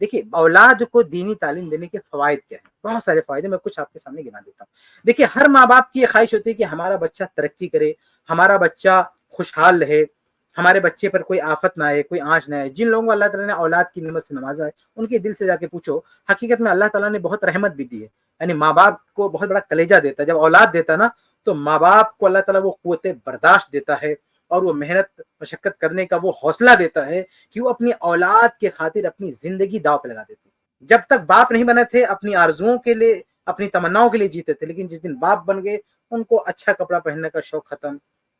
دیکھیے اولاد کو دینی تعلیم دینے کے فوائد کیا ہیں؟ بہت سارے فائدے، میں کچھ آپ کے سامنے گنا دیتا ہوں۔ دیکھیے ہر ماں باپ کی یہ خواہش ہوتی ہے کہ ہمارا بچہ ترقی کرے، ہمارا بچہ خوشحال رہے، ہمارے بچے پر کوئی آفت نہ آئے، کوئی آنچ نہ آئے۔ جن لوگوں کو اللہ تعالیٰ نے اولاد کی نعمت سے نوازا ہے ان کے دل سے جا کے پوچھو، حقیقت میں اللہ تعالیٰ نے بہت رحمت بھی دی ہے۔ یعنی ماں باپ کو بہت بڑا کلیجہ دیتا ہے، جب اولاد دیتا ہے نا تو ماں باپ کو اللہ تعالیٰ وہ قوت برداشت دیتا ہے اور وہ محنت مشقت کرنے کا وہ حوصلہ دیتا ہے کہ وہ اپنی اولاد کے خاطر اپنی زندگی داؤ پہ لگا دیتے ہیں۔ جب تک باپ نہیں بنے تھے اپنی آرزوؤں کے لیے، اپنی تمناؤں کے لیے جیتے تھے، لیکن جس دن باپ بن گئے ان کو اچھا کپڑا پہننے کا شوق ختم،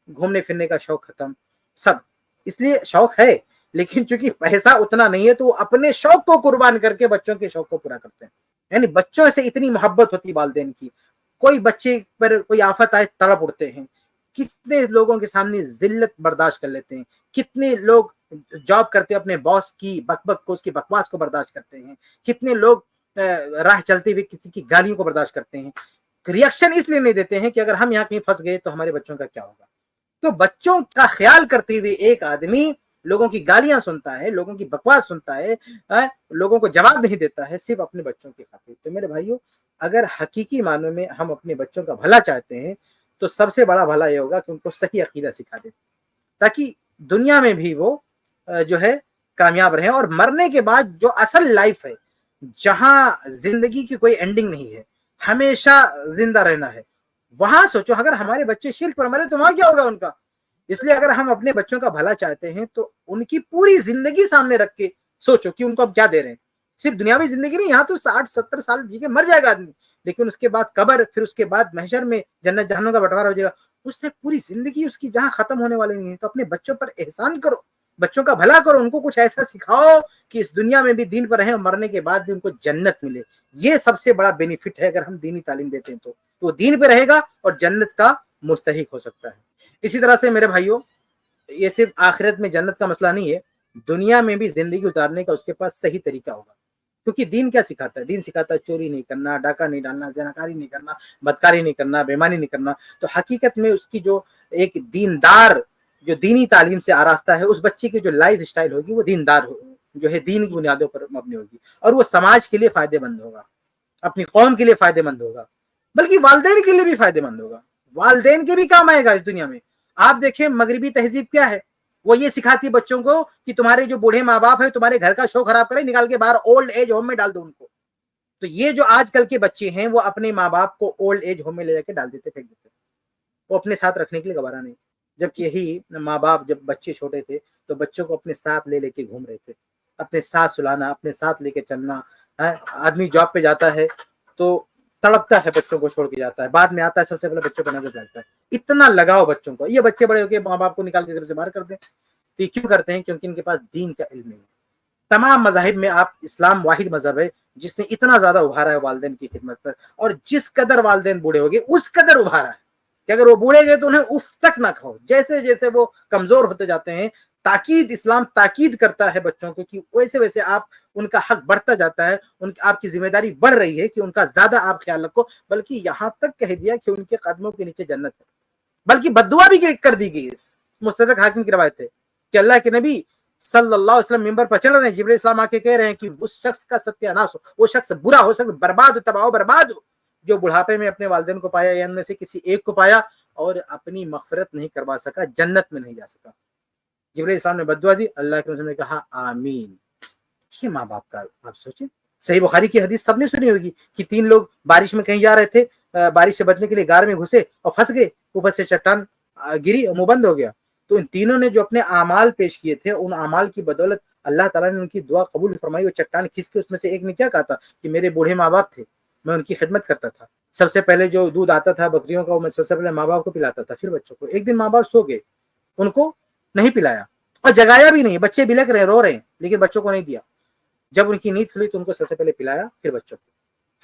گھومنے پھرنے کا شوق ختم، سب۔ اس لیے شوق ہے لیکن چونکہ پیسہ اتنا نہیں ہے تو وہ اپنے شوق کو قربان کر کے بچوں کے شوق کو پورا کرتے ہیں۔ یعنی بچوں سے اتنی محبت ہوتی والدین کی، کوئی بچے پر کوئی آفت آئے تڑپ اڑتے ہیں، کتنے لوگوں کے سامنے ذلت برداشت کر لیتے ہیں، کتنے لوگ جاب کرتے اپنے باس کی بک بک کو، اس کی بکواس کو برداشت کرتے ہیں، کتنے لوگ راہ چلتے ہوئے کسی کی گالیوں کو برداشت کرتے ہیں۔ ریئیکشن اس لیے نہیں دیتے ہیں کہ اگر ہم یہاں کہیں پھنس گئے تو ہمارے بچوں کا کیا ہوگا۔ تو بچوں کا خیال کرتے ہوئے ایک آدمی لوگوں کی گالیاں سنتا ہے، لوگوں کی بکواس سنتا ہے، لوگوں کو جواب نہیں دیتا ہے صرف اپنے بچوں کی خاطر۔ تو میرے بھائیوں، اگر حقیقی معنوں میں ہم اپنے بچوں کا بھلا چاہتے ہیں تو سب سے بڑا بھلا یہ ہوگا کہ ان کو صحیح عقیدہ سکھا دیں، تاکہ دنیا میں بھی وہ جو ہے کامیاب رہیں، اور مرنے کے بعد جو اصل لائف ہے، جہاں زندگی کی کوئی اینڈنگ نہیں ہے، ہمیشہ زندہ رہنا ہے، وہاں سوچو اگر ہمارے بچے شرک پر مرے تو وہاں کیا ہوگا ان کا۔ اس لیے اگر ہم اپنے بچوں کا بھلا چاہتے ہیں تو ان کی پوری زندگی سامنے رکھ کے سوچو کہ ان کو اب کیا دے رہے ہیں۔ صرف دنیاوی زندگی نہیں، یہاں تو 60-70 سال جی کے مر جائے گا آدمی، لیکن اس کے بعد قبر، پھر اس کے بعد محشر میں جنت جہنم کا بٹوارا ہو جائے گا، اس سے پوری زندگی اس کی جہاں ختم ہونے والے نہیں ہے۔ تو اپنے بچوں پر احسان کرو، بچوں کا بھلا کرو، ان کو کچھ ایسا سکھاؤ کہ اس دنیا میں بھی دین پر رہیں اور مرنے کے بعد بھی ان کو جنت ملے۔ یہ سب سے بڑا بینیفٹ ہے اگر ہم دینی تعلیم دیتے ہیں تو وہ دین پہ رہے گا اور جنت کا مستحق ہو سکتا ہے۔ اسی طرح سے میرے بھائیوں، یہ صرف آخرت میں جنت کا مسئلہ نہیں ہے، دنیا میں بھی زندگی اتارنے کا اس کے پاس صحیح طریقہ ہوگا۔ کیونکہ دین کیا سکھاتا ہے؟ دین سکھاتا ہے چوری نہیں کرنا، ڈاکہ نہیں ڈالنا، زناکاری نہیں کرنا، بدکاری نہیں کرنا، بےمانی نہیں کرنا۔ تو حقیقت میں اس کی جو ایک دیندار، جو دینی تعلیم سے آراستہ ہے، اس بچے کی جو لائف سٹائل ہوگی وہ دیندار جو ہے دین کی بنیادوں پر مبنی ہوگی، اور وہ سماج کے لیے فائدے مند ہوگا، اپنی قوم کے لیے فائدے مند ہوگا، بلکہ والدین کے لیے بھی فائدے مند ہوگا، والدین کے بھی کام آئے گا اس دنیا میں۔ آپ دیکھیں مغربی تہذیب کیا ہے، وہ یہ سکھاتی بچوں کو کہ تمہارے جو بوڑھے ماں باپ ہیں تمہارے گھر کا شو خراب کریں، نکال کے باہر اولڈ ایج ہوم میں ڈال دو ان کو۔ تو یہ جو آج کل کے بچے ہیں وہ اپنے ماں باپ کو اولڈ ایج ہوم میں لے جا کے ڈال دیتے، پھینک دیتے، وہ اپنے ساتھ رکھنے کے لیے گوارا نہیں۔ جبکہ یہی ماں باپ جب بچے چھوٹے تھے تو بچوں کو اپنے ساتھ لے لے کے گھوم رہے تھے، اپنے ساتھ سلانا، اپنے ساتھ لے کے چلنا۔ آدمی جاب پہ جاتا ہے تو تڑپتا ہے، بچوں کو چھوڑ کے جاتا ہے، بعد میں آتا ہے سب سے پہلے بچوں کو نظر ڈالتا ہے۔ اتنا لگاؤ بچوں کو، یہ بچے بڑے ہو کے ماں باپ کو نکال کے گھر سے باہر کر دیں، تو یہ کیوں کرتے ہیں؟ کیونکہ ان کے پاس دین کا علم نہیں ہے۔ تمام مذاہب میں آپ اسلام واحد مذہب ہے جس نے اتنا زیادہ ابھارا ہے والدین کی خدمت پر، اور جس قدر والدین بوڑھے ہو گئے اس قدر ابھارا ہے کہ اگر وہ بوڑھے گئے تو انہیں اف تک نہ کھاؤ۔ جیسے جیسے وہ کمزور ہوتے جاتے ہیں، تاکید اسلام تاکید کرتا ہے بچوں کو کہ ویسے ویسے آپ ان کا حق بڑھتا جاتا ہے، آپ کی ذمہ داری بڑھ رہی ہے کہ ان کا زیادہ آپ خیال رکھو، بلکہ یہاں تک کہہ دیا کہ ان کے قدموں کے نیچے جنت ہے، بلکہ بددعا بھی کر دی گئی۔ مستدرک حاکم کی روایت ہے کہ اللہ کے نبی صلی اللہ علیہ وسلم ممبر پر چڑھ رہے ہیں، جبرائیل السلام آ کے کہہ رہے ہیں کہ اس شخص کا ستیہ ناش ہو، وہ شخص برا ہو سکتا، برباد ہو، تباہ ہو، برباد ہو، جو بڑھاپے میں اپنے والدین کو پایا یا ان میں سے کسی ایک کو پایا اور اپنی مغفرت نہیں کروا سکا، جنت میں نہیں جا سکا۔ جبرائیل السلام نے بددعا دی، اللہ کے رسول نے کہا آمین۔ یہ ماں باپ کا آپ سوچیں، صحیح بخاری کی حدیث سب نے سنی ہوگی کہ 3 لوگ بارش میں کہیں جا رہے تھے، بارش سے بچنے کے لیے غار میں گھسے اور پھنس گئے، اوپر سے چٹان گری اور منہ بند ہو گیا۔ تو ان تینوں نے جو اپنے اعمال پیش کیے تھے، ان اعمال کی بدولت اللہ تعالیٰ نے ان کی دعا قبول فرمائی۔ وہ چٹان کھس کے اس میں سے ایک نے کیا کہا تھا کہ میرے بوڑھے ماں باپ تھے، میں ان کی خدمت کرتا تھا، سب سے پہلے جو دودھ آتا تھا بکریوں کا وہ میں سب سے پہلے ماں باپ کو پلاتا تھا، پھر بچوں کو۔ ایک دن ماں باپ سو گئے، ان کو نہیں پلایا اور جگایا بھی نہیں، بچے بلک رہے، رو رہے ہیں، لیکن بچوں کو نہیں دیا۔ جب ان کی نیند کھلی تو ان کو سب سے پہلے پلایا، پھر بچوں کو۔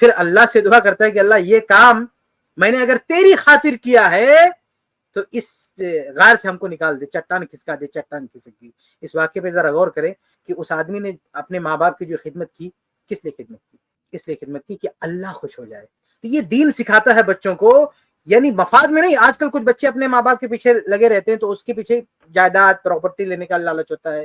پھر اللہ سے دعا کرتا ہے کہ اللہ یہ کام میں نے اگر تیری خاطر کیا ہے تو اس غار سے ہم کو نکال دے، چٹان کھسکا دے، چٹان کھسک گئی۔ اس واقعے پہ ذرا غور کریں کہ اس آدمی نے اپنے ماں باپ کی جو خدمت کی، کس لیے خدمت کی؟ اس لیے خدمت کی کہ اللہ خوش ہو جائے۔ تو یہ دین سکھاتا ہے بچوں کو، یعنی مفاد میں نہیں۔ آج کل کچھ بچے اپنے ماں باپ کے پیچھے لگے رہتے ہیں تو اس کے پیچھے جائیداد، پراپرٹی لینے کا لالچ ہوتا ہے،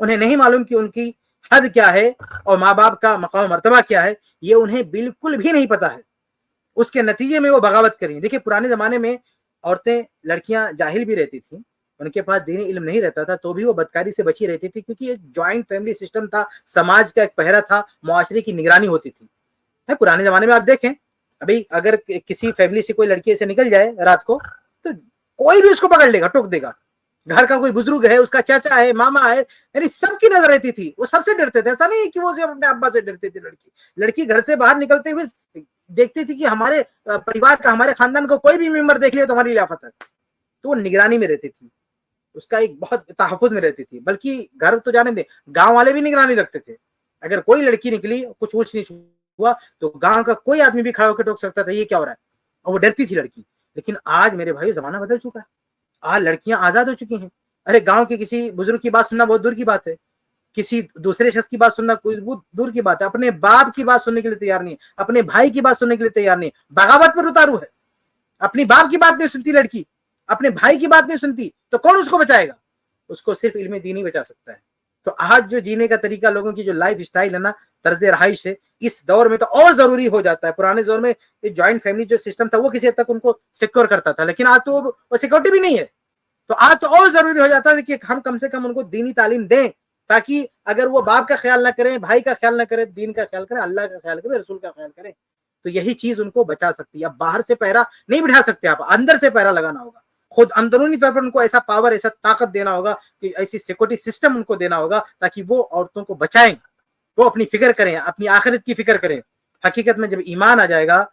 انہیں نہیں معلوم کہ ان کی حد کیا ہے اور ماں باپ کا مقام مرتبہ کیا ہے، یہ انہیں بالکل بھی نہیں پتا ہے. اس کے نتیجے میں وہ بغاوت کریں. دیکھیں پرانے زمانے میں عورتیں لڑکیاں جاہل بھی رہتی تھیں، ان کے پاس دینی علم نہیں رہتا تھا تو بھی وہ بدکاری سے بچی رہتی تھی، کیونکہ ایک جوائنٹ فیملی سسٹم تھا، سماج کا ایک پہرا تھا، معاشرے کی نگرانی ہوتی تھی. پرانے زمانے میں آپ دیکھیں ابھی اگر کسی فیملی سے کوئی لڑکی سے نکل جائے رات کو تو کوئی بھی اس کو پکڑ لے گا، ٹوک دے گا. گھر کا کوئی بزرگ ہے، اس کا چاچا ہے، ماما ہے، یعنی سب کی نظر رہتی تھی. وہ سب سے ڈرتے تھے. ایسا نہیں کہ وہ اپنے ابا سے ڈرتی تھی. لڑکی گھر سے باہر نکلتے ہوئے دیکھتی تھی کہ ہمارے پریوار کا، ہمارے خاندان کو کوئی بھی ممبر دیکھ لیا تو ہماری لیاقت ہے. تو وہ نگرانی میں رہتی تھی، اس کا ایک بہت تحفظ میں رہتی تھی. بلکہ گھر تو جانے دیں، گاؤں والے بھی نگرانی رکھتے تھے. اگر کوئی لڑکی نکلی کچھ اونچ نیچ ہوا تو گاؤں کا کوئی آدمی بھی کھڑا ہو کے ٹوک سکتا تھا یہ کیا ہو رہا ہے، اور وہ ڈرتی تھی لڑکی. لیکن آج میرے بھائی زمانہ بدل چکا ہے، آج لڑکیاں آزاد ہو چکی ہیں. ارے گاؤں کے کسی بزرگ کی بات سننا بہت دور کی بات ہے، کسی دوسرے شخص کی بات سننا کوئی بہت دور کی بات ہے. اپنے باپ کی بات سننے کے لیے تیار نہیں، اپنے بھائی کی بات سننے کے لیے تیار نہیں. بغاوت پر اتارو ہے. اپنی باپ کی بات نہیں سنتی لڑکی، اپنے بھائی کی بات نہیں سنتی تو کون اس کو بچائے گا؟ اس کو صرف علم دین ہی بچا سکتا ہے. تو آج جو جینے کا طریقہ، لوگوں کی جو لائف سٹائل ہے نا، طرز رہائش ہے، اس دور میں تو اور ضروری ہو جاتا ہے. پرانے دور میں جوائنٹ فیملی جو سسٹم تھا وہ کسی حد تک ان کو سیکور کرتا تھا، لیکن آج تو وہ سیکورٹی بھی نہیں ہے. تو آج تو اور ضروری ہو جاتا ہے کہ ہم کم سے کم ان کو دینی تعلیم دیں، تاکہ اگر وہ باپ کا خیال نہ کریں، بھائی کا خیال نہ کریں، دین کا خیال کریں، اللہ کا خیال کریں، رسول کا خیال کریں، تو یہی چیز ان کو بچا سکتی ہے. اب باہر سے پہرا نہیں بٹھا سکتے آپ، اندر سے پہرا لگانا ہوگا. خود اندرونی طور پر ان کو ایسا پاور، ایسا طاقت دینا ہوگا کہ ایسی سیکورٹی سسٹم ان کو دینا ہوگا تاکہ وہ عورتوں کو بچائیں، وہ اپنی فکر کریں، اپنی آخرت کی فکر کریں. حقیقت میں جب ایمان آ جائے گا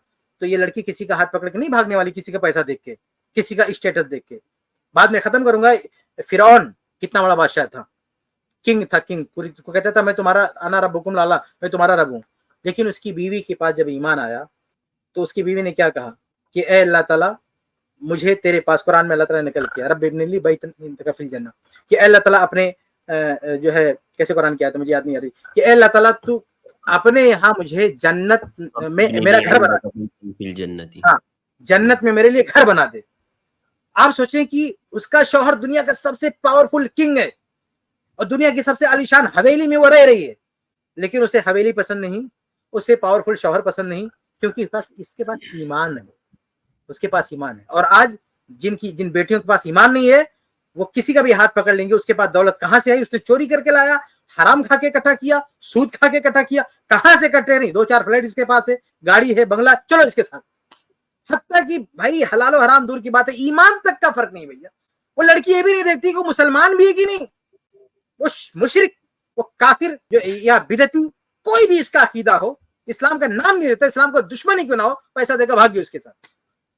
تو یہ لڑکی کسی کا ہاتھ پکڑ کے نہیں بھاگنے والی، کسی کا پیسہ دیکھ کے، کسی کا اسٹیٹس دیکھ کے. بعد میں ختم کروں گا. فرعون کتنا بڑا بادشاہ تھا، کنگ تھا، کنگ پوری کو کہتا تھا میں تمہارا انا ربکم لالا، میں تمہارا رب ہوں. لیکن اس کی بیوی کے پاس جب ایمان آیا تو اس کی بیوی نے کیا کہا کہ اے اللہ تعالیٰ مجھے تیرے پاس، قرآن میں اللہ تعالیٰ نے نقل کیا رب ابن لی بیتا فی الجنہ، کہ اے اللہ تعالیٰ اپنے جو ہے کیسے قرآن کیا تھا مجھے یاد نہیں آ رہی، کہ اے اللہ تعالیٰ تو اپنے یہاں مجھے جنت میں میرا گھر بنا دے، ہاں جنت میں میرے لیے گھر بنا دے. آپ سوچیں کہ اس کا شوہر دنیا کا سب سے پاورفل کنگ ہے اور دنیا کی سب سے عالیشان حویلی میں وہ رہ رہی ہے، لیکن اسے حویلی پسند نہیں، اسے پاورفل شوہر پسند نہیں، کیونکہ اس کے پاس ایمان ہے، اس کے پاس ایمان ہے. اور آج جن بیٹیوں کے پاس ایمان نہیں ہے وہ کسی کا بھی ہاتھ پکڑ لیں گے. اس کے پاس دولت کہاں سے آئی؟ اس نے چوری کر کے لایا، حرام کھا کے اکٹھا کیا، سود کھا کے اکٹھا کیا، کہاں سے کٹے نہیں. 2-4 فلیٹ اس کے پاس ہے، گاڑی ہے، بنگلہ، چلو اس کے ساتھ. حتیٰ کہ بھائی حلال و حرام دور کی بات ہے، ایمان تک کا فرق نہیں بھیا. وہ لڑکی یہ بھی نہیں دیکھتی کہ وہ مسلمان بھی ہے کہ نہیں، وہ مشرک، وہ کافر جو یا بدعتی، کوئی بھی اس کا عقیدہ ہو، اسلام کا نام نہیں لیتا، اسلام کو دشمنی کیوں نہ ہو، پیسہ دے کر بھاگ گئی اس کے ساتھ.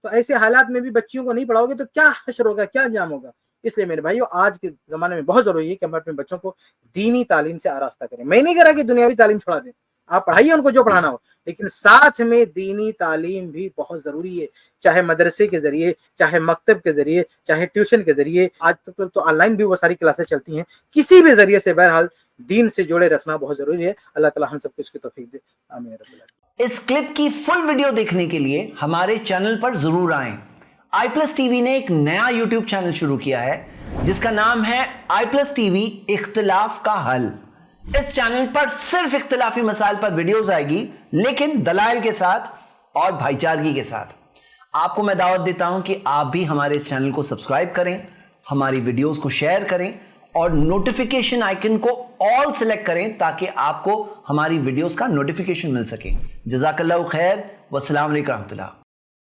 تو ایسے حالات میں بھی بچیوں کو نہیں پڑھاؤ گے تو کیا حشر ہوگا، کیا انجام ہوگا. اس لیے میرے بھائیو آج کے زمانے میں بہت ضروری ہے کہ ہم اپنے بچوں کو دینی تعلیم سے آراستہ کریں. میں نہیں کہہ رہا کہ دنیاوی تعلیم چھوڑا دیں، آپ پڑھائیے ان کو جو پڑھانا ہو، لیکن ساتھ میں دینی تعلیم بھی بہت ضروری ہے، چاہے مدرسے کے ذریعے، چاہے مکتب کے ذریعے، چاہے ٹیوشن کے ذریعے. آج تک تو آن لائن بھی وہ ساری کلاسیں چلتی ہیں. کسی بھی ذریعے سے بہرحال دین سے جوڑے رکھنا بہت ضروری ہے. اللہ تعالی ہم سب کو اس کی توفیق دے، آمین رب العالمین. اس کلپ کی فل ویڈیو دیکھنے کے لیے ہمارے چینل پر ضرور آئیں. آئی پلس ٹی وی نے ایک نیا یوٹیوب چینل شروع کیا ہے جس کا نام ہے آئی پلس ٹی وی اختلاف کا حل. اس چینل پر صرف اختلافی مسائل پر ویڈیوز آئے گی، لیکن دلائل کے ساتھ اور بھائی چارگی کے ساتھ. آپ کو میں دعوت دیتا ہوں کہ آپ بھی ہمارے اس چینل کو سبسکرائب کریں، ہماری ویڈیوز کو شیئر کریں اور نوٹیفیکیشن آئیکن کو آل سلیکٹ کریں تاکہ آپ کو ہماری ویڈیوز کا نوٹیفیکیشن مل سکے. جزاک اللہ خیر، والسلام علیکم ورحمۃ اللہ.